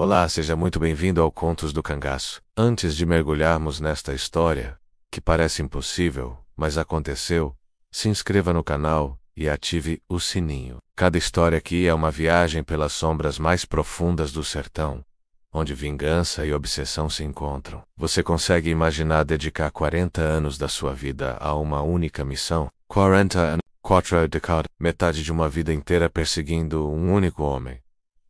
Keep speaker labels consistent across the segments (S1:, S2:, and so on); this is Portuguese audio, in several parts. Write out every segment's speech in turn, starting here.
S1: Olá, seja muito bem-vindo ao Contos do Cangaço. Antes de mergulharmos nesta história, que parece impossível, mas aconteceu, se inscreva no canal e ative o sininho. Cada história aqui é uma viagem pelas sombras mais profundas do sertão, onde vingança e obsessão se encontram. Você consegue imaginar dedicar 40 anos da sua vida a uma única missão? 40 anos, 4 décadas, metade de uma vida inteira perseguindo um único homem.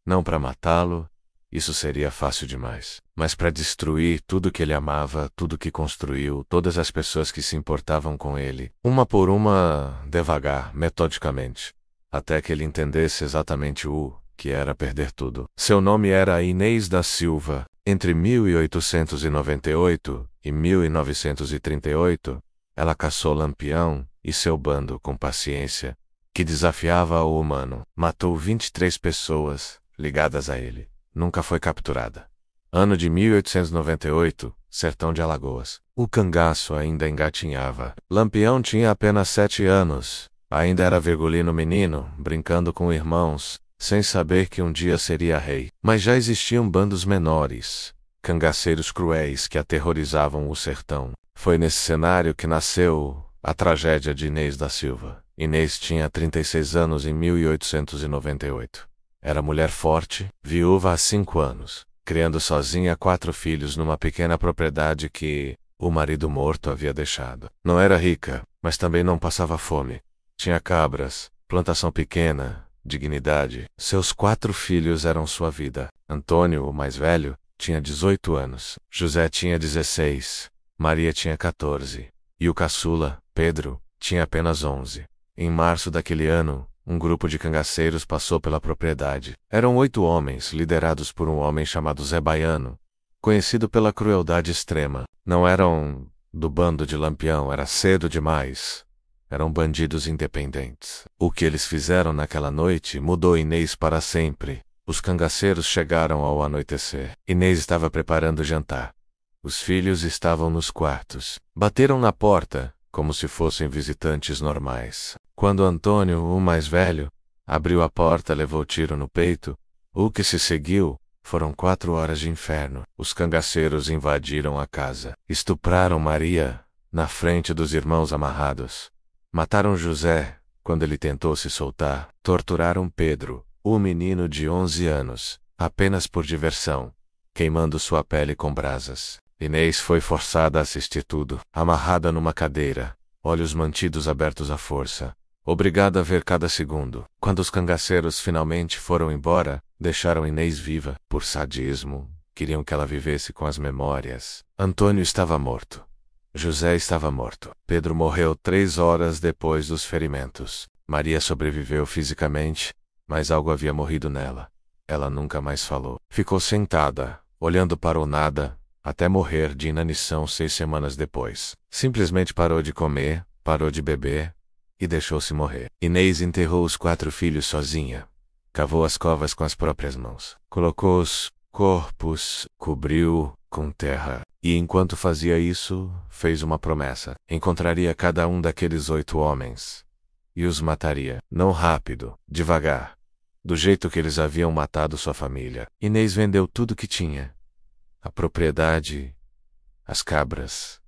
S1: Não para matá-lo, isso seria fácil demais, mas para destruir tudo que ele amava, tudo que construiu, todas as pessoas que se importavam com ele, uma por uma, devagar, metodicamente, até que ele entendesse exatamente o que era perder tudo. Seu nome era Inês da Silva. Entre 1898 e 1938, ela caçou Lampião e seu bando com paciência, que desafiava o humano. Matou 23 pessoas ligadas a ele. Nunca foi capturada. Ano de 1898, sertão de Alagoas. O cangaço ainda engatinhava. Lampião tinha apenas 7 anos. Ainda era virgulino menino, brincando com irmãos, sem saber que um dia seria rei. Mas já existiam bandos menores, cangaceiros cruéis que aterrorizavam o sertão. Foi nesse cenário que nasceu a tragédia de Inês da Silva. Inês tinha 36 anos em 1898. Era mulher forte, viúva há 5 anos, criando sozinha 4 filhos numa pequena propriedade que o marido morto havia deixado. Não era rica, mas também não passava fome. Tinha cabras, plantação pequena, dignidade. Seus 4 filhos eram sua vida. Antônio, o mais velho, tinha 18 anos. José tinha 16. Maria tinha 14. E o caçula, Pedro, tinha apenas 11. Em março daquele ano, um grupo de cangaceiros passou pela propriedade. Eram 8 homens, liderados por um homem chamado Zé Baiano, conhecido pela crueldade extrema. Não eram do bando de Lampião, era cedo demais. Eram bandidos independentes. O que eles fizeram naquela noite mudou Inês para sempre. Os cangaceiros chegaram ao anoitecer. Inês estava preparando o jantar. Os filhos estavam nos quartos. Bateram na porta, como se fossem visitantes normais. Quando Antônio, o mais velho, abriu a porta, levou tiro no peito. O que se seguiu foram 4 horas de inferno. Os cangaceiros invadiram a casa. Estupraram Maria, na frente dos irmãos amarrados. Mataram José, quando ele tentou se soltar. Torturaram Pedro, o menino de 11 anos, apenas por diversão, queimando sua pele com brasas. Inês foi forçada a assistir tudo, amarrada numa cadeira, olhos mantidos abertos à força, obrigada a ver cada segundo. Quando os cangaceiros finalmente foram embora, deixaram Inês viva. Por sadismo, queriam que ela vivesse com as memórias. Antônio estava morto. José estava morto. Pedro morreu 3 horas depois dos ferimentos. Maria sobreviveu fisicamente, mas algo havia morrido nela. Ela nunca mais falou. Ficou sentada, olhando para o nada, até morrer de inanição 6 semanas depois. Simplesmente parou de comer, parou de beber e deixou-se morrer. Inês enterrou os 4 filhos sozinha. Cavou as covas com as próprias mãos. Colocou os corpos, cobriu com terra. E enquanto fazia isso, fez uma promessa. Encontraria cada um daqueles 8 homens e os mataria. Não rápido, devagar, do jeito que eles haviam matado sua família. Inês vendeu tudo que tinha. A propriedade, as cabras,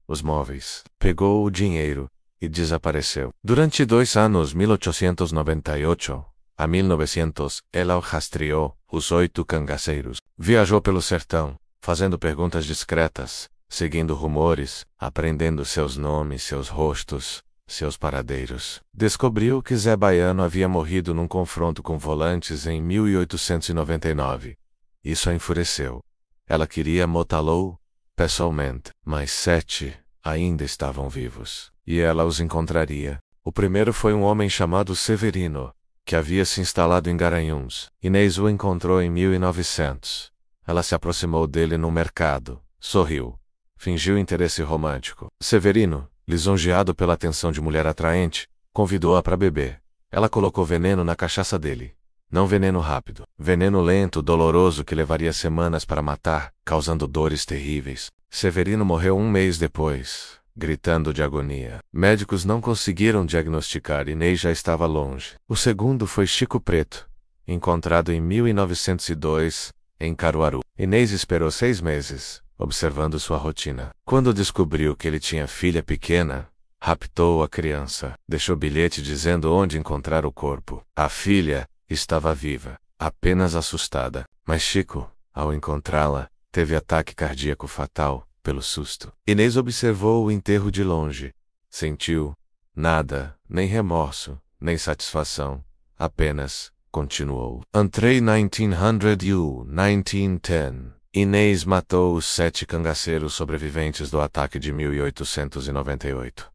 S1: os móveis. Pegou o dinheiro e desapareceu. Durante 2 anos, 1898 a 1900, ela rastreou os 8 cangaceiros. Viajou pelo sertão, fazendo perguntas discretas, seguindo rumores, aprendendo seus nomes, seus rostos, seus paradeiros. Descobriu que Zé Baiano havia morrido num confronto com volantes em 1899. Isso a enfureceu. Ela queria matá-lo pessoalmente, mas 7 ainda estavam vivos. E ela os encontraria. O primeiro foi um homem chamado Severino, que havia se instalado em Garanhuns. Inês o encontrou em 1900. Ela se aproximou dele no mercado, sorriu, fingiu interesse romântico. Severino, lisonjeado pela atenção de mulher atraente, convidou-a para beber. Ela colocou veneno na cachaça dele. Não veneno rápido, veneno lento, doloroso que levaria semanas para matar, causando dores terríveis. Severino morreu 1 mês depois, gritando de agonia. Médicos não conseguiram diagnosticar, Inês já estava longe. O segundo foi Chico Preto, encontrado em 1902, em Caruaru. Inês esperou 6 meses, observando sua rotina. Quando descobriu que ele tinha filha pequena, raptou a criança. Deixou bilhete dizendo onde encontrar o corpo. A filha estava viva, apenas assustada. Mas Chico, ao encontrá-la, teve ataque cardíaco fatal, pelo susto. Inês observou o enterro de longe. Sentiu nada, nem remorso, nem satisfação. Apenas continuou. Entrei 1910. Inês matou os 7 cangaceiros sobreviventes do ataque de 1898.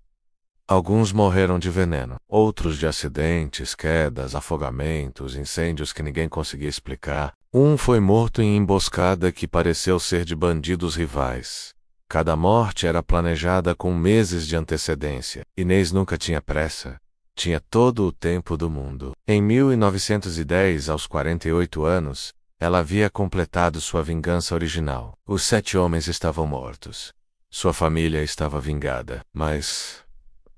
S1: Alguns morreram de veneno, outros de acidentes, quedas, afogamentos, incêndios que ninguém conseguia explicar. Um foi morto em emboscada que pareceu ser de bandidos rivais. Cada morte era planejada com meses de antecedência. Inês nunca tinha pressa. Tinha todo o tempo do mundo. Em 1910, aos 48 anos, ela havia completado sua vingança original. Os 7 homens estavam mortos. Sua família estava vingada. Mas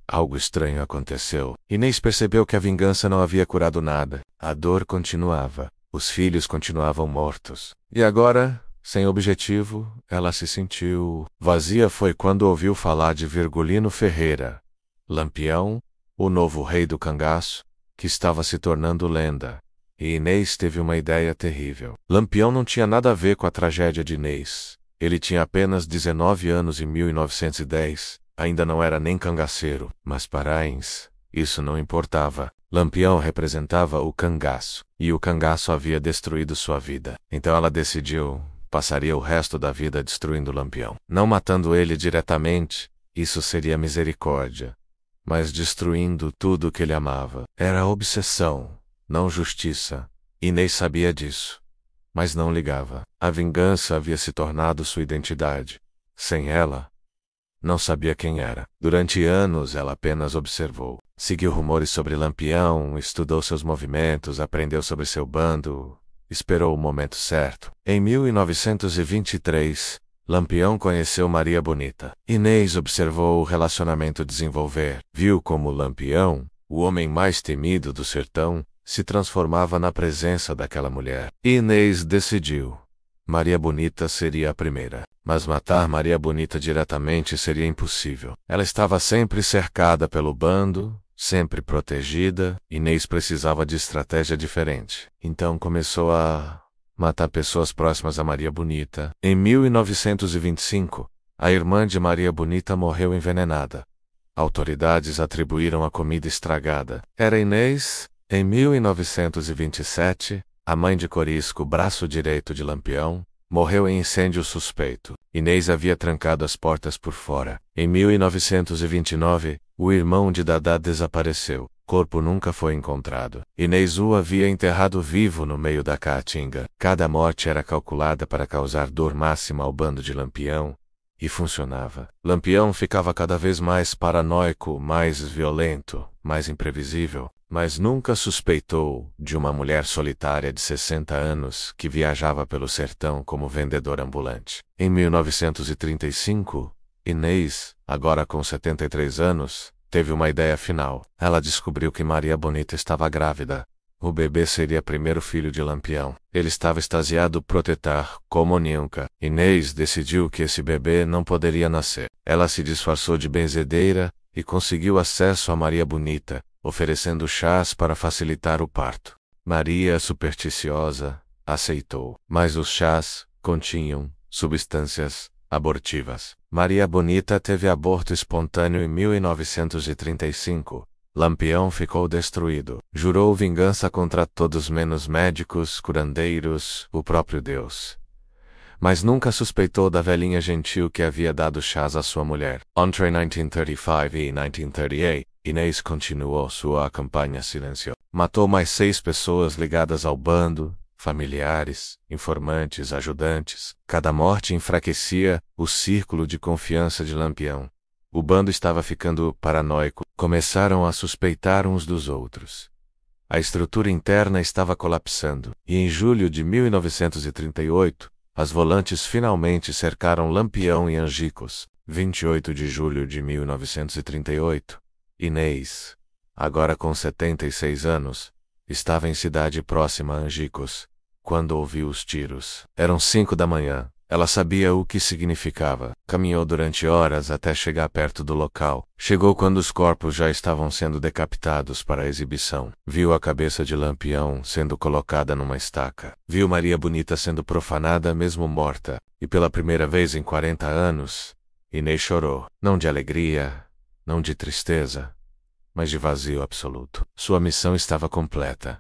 S1: algo estranho aconteceu. Inês percebeu que a vingança não havia curado nada. A dor continuava. Os filhos continuavam mortos. E agora, sem objetivo, ela se sentiu vazia. Foi quando ouviu falar de Virgulino Ferreira, Lampião, o novo rei do cangaço, que estava se tornando lenda. E Inês teve uma ideia terrível. Lampião não tinha nada a ver com a tragédia de Inês. Ele tinha apenas 19 anos em 1910, ainda não era nem cangaceiro. Mas para Inês, isso não importava. Lampião representava o cangaço, e o cangaço havia destruído sua vida. Então ela decidiu, passaria o resto da vida destruindo Lampião. Não matando ele diretamente, isso seria misericórdia, mas destruindo tudo que ele amava. Era obsessão, não justiça. Inês sabia disso, mas não ligava. A vingança havia se tornado sua identidade. Sem ela, não sabia quem era. Durante anos ela apenas observou. Seguiu rumores sobre Lampião, estudou seus movimentos, aprendeu sobre seu bando, esperou o momento certo. Em 1923, Lampião conheceu Maria Bonita. Inês observou o relacionamento desenvolver. Viu como Lampião, o homem mais temido do sertão, se transformava na presença daquela mulher. Inês decidiu. Maria Bonita seria a primeira. Mas matar Maria Bonita diretamente seria impossível. Ela estava sempre cercada pelo bando, sempre protegida. Inês precisava de estratégia diferente. Então começou a matar pessoas próximas a Maria Bonita. Em 1925, a irmã de Maria Bonita morreu envenenada. Autoridades atribuíram a comida estragada. Era Inês. Em 1927, a mãe de Corisco, braço direito de Lampião, morreu em incêndio suspeito. Inês havia trancado as portas por fora. Em 1929, o irmão de Dadá desapareceu. Corpo nunca foi encontrado. Inês o havia enterrado vivo no meio da caatinga. Cada morte era calculada para causar dor máxima ao bando de Lampião, e funcionava. Lampião ficava cada vez mais paranoico, mais violento, mais imprevisível, mas nunca suspeitou de uma mulher solitária de 60 anos que viajava pelo sertão como vendedora ambulante. Em 1935, Inês, agora com 73 anos, teve uma ideia final. Ela descobriu que Maria Bonita estava grávida. O bebê seria primeiro filho de Lampião. Ele estava extasiado protetar, como nunca. Inês decidiu que esse bebê não poderia nascer. Ela se disfarçou de benzedeira e conseguiu acesso a Maria Bonita, oferecendo chás para facilitar o parto. Maria, supersticiosa, aceitou. Mas os chás continham substâncias abortivas. Maria Bonita teve aborto espontâneo em 1935. Lampião ficou destruído. Jurou vingança contra todos menos médicos, curandeiros, o próprio Deus. Mas nunca suspeitou da velhinha gentil que havia dado chás à sua mulher. Entre 1935 e 1938, Inês continuou sua campanha silenciosa. Matou mais 6 pessoas ligadas ao bando, familiares, informantes, ajudantes. Cada morte enfraquecia o círculo de confiança de Lampião. O bando estava ficando paranoico. Começaram a suspeitar uns dos outros. A estrutura interna estava colapsando. E em julho de 1938, as volantes finalmente cercaram Lampião e Angicos. 28 de julho de 1938. Inês, agora com 76 anos, estava em cidade próxima a Angicos, quando ouviu os tiros. Eram 5 da manhã. Ela sabia o que significava. Caminhou durante horas até chegar perto do local. Chegou quando os corpos já estavam sendo decapitados para a exibição. Viu a cabeça de Lampião sendo colocada numa estaca. Viu Maria Bonita sendo profanada mesmo morta. E pela primeira vez em 40 anos, Inês chorou. Não de alegria, não de tristeza, mas de vazio absoluto. Sua missão estava completa.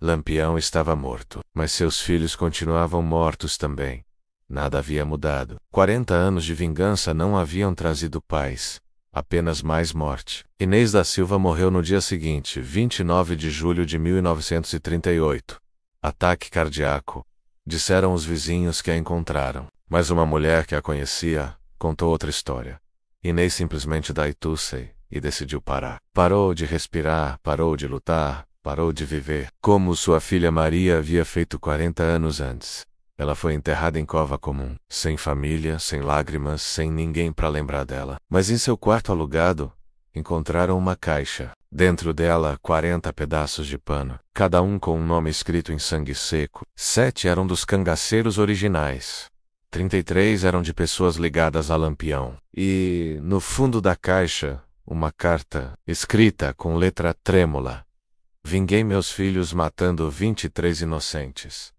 S1: Lampião estava morto, mas seus filhos continuavam mortos também. Nada havia mudado. 40 anos de vingança não haviam trazido paz, apenas mais morte. Inês da Silva morreu no dia seguinte, 29 de julho de 1938. Ataque cardíaco, disseram os vizinhos que a encontraram. Mas uma mulher que a conhecia contou outra história. Inês simplesmente dá tosse e decidiu parar. Parou de respirar, parou de lutar, parou de viver, como sua filha Maria havia feito 40 anos antes. Ela foi enterrada em cova comum, sem família, sem lágrimas, sem ninguém para lembrar dela. Mas em seu quarto alugado, encontraram uma caixa. Dentro dela, 40 pedaços de pano, cada um com um nome escrito em sangue seco. 7 eram dos cangaceiros originais. 33 eram de pessoas ligadas a Lampião. E, no fundo da caixa, uma carta, escrita com letra trêmula. Vinguei meus filhos matando 23 inocentes.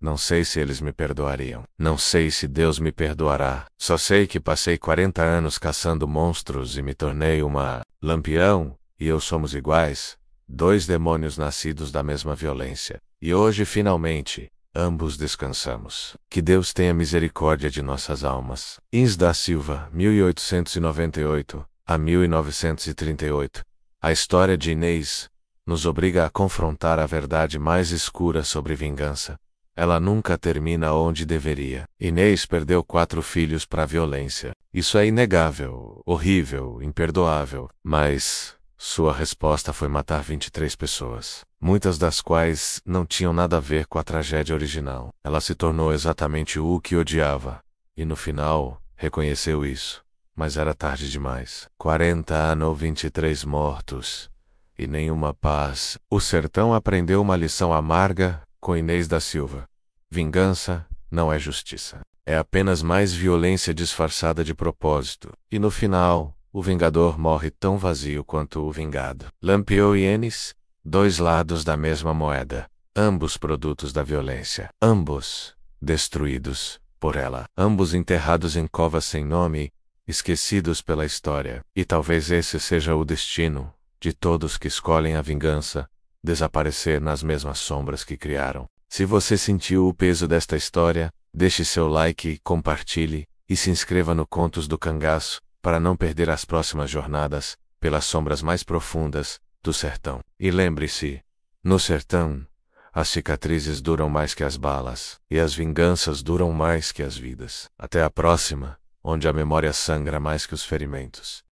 S1: Não sei se eles me perdoariam. Não sei se Deus me perdoará. Só sei que passei 40 anos caçando monstros e me tornei uma... Lampião e eu somos iguais. 2 demônios nascidos da mesma violência. E hoje, finalmente, ambos descansamos. Que Deus tenha misericórdia de nossas almas. Inês da Silva, 1898 a 1938. A história de Inês nos obriga a confrontar a verdade mais escura sobre vingança. Ela nunca termina onde deveria. Inês perdeu 4 filhos para a violência. Isso é inegável, horrível, imperdoável. Mas sua resposta foi matar 23 pessoas, muitas das quais não tinham nada a ver com a tragédia original. Ela se tornou exatamente o que odiava. E no final, reconheceu isso. Mas era tarde demais. 40 anos, 23 mortos. E nenhuma paz. O sertão aprendeu uma lição amarga com Inês da Silva. Vingança não é justiça. É apenas mais violência disfarçada de propósito. E no final, o vingador morre tão vazio quanto o vingado. Lampião e Inês, 2 lados da mesma moeda. Ambos produtos da violência. Ambos destruídos por ela. Ambos enterrados em covas sem nome, esquecidos pela história. E talvez esse seja o destino de todos que escolhem a vingança, desaparecer nas mesmas sombras que criaram. Se você sentiu o peso desta história, deixe seu like, compartilhe e se inscreva no Contos do Cangaço para não perder as próximas jornadas pelas sombras mais profundas do sertão. E lembre-se, no sertão, as cicatrizes duram mais que as balas e as vinganças duram mais que as vidas. Até a próxima, onde a memória sangra mais que os ferimentos.